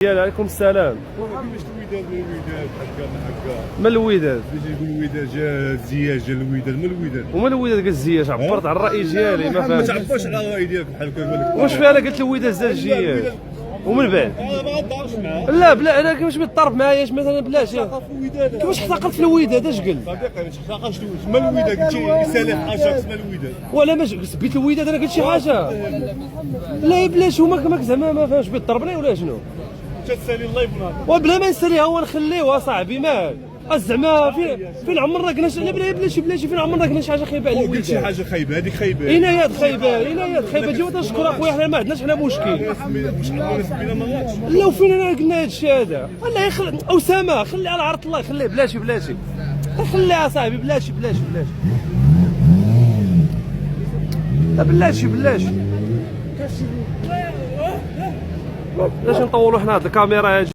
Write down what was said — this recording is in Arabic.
عليكم السلام. كيفاش الوداد من الوداد حكا من الوداد؟ باش يقول الوداد جا الزياج جا الوداد من الوداد ومن الوداد قال الزياج؟ عبرت على الراي ديالي ما ما فهمتش. تعبرش على الراي ديالك بحال هكا واش فيها؟ انا قلت الوداد زاد الزياج ومن بعد انا ما غنضربش معاه لا بلا انا كيفاش بيضرب معايا مثلا بلاش في الوداد كيفاش احتقرت في الوداد؟ اش قلت؟ صديقي ما تحتاقش من الوداد قلتي يسالح اجاكس من الوداد ولا ما سبيت الوداد انا قلت شي حاجه؟ لا بلاش هما زعما ما فهمش بيضربني ولا شنو؟ تسالي الله يبنى وبلا ما نساليها هو نخليوها صاحبي مالك زعما فين عمرنا قلنا لا بلاتي فين عمرنا قلنا شي حاجه خايبه على قلت شي الوداد؟ حاجه خايبه هذيك خايبه عنايات خايبه جيو تشكر اخويا حنا ما عندناش حنا مشكل. واش عمرنا سبينا مرات لا وفين انا قلنا هذا الشيء هذا؟ والله يخلي اسامه خلي على عرض الله خليه بلاتي خليها صاحبي بلاتي لا بلاتي باش نطولوا حنا هاد الكاميرا هادي.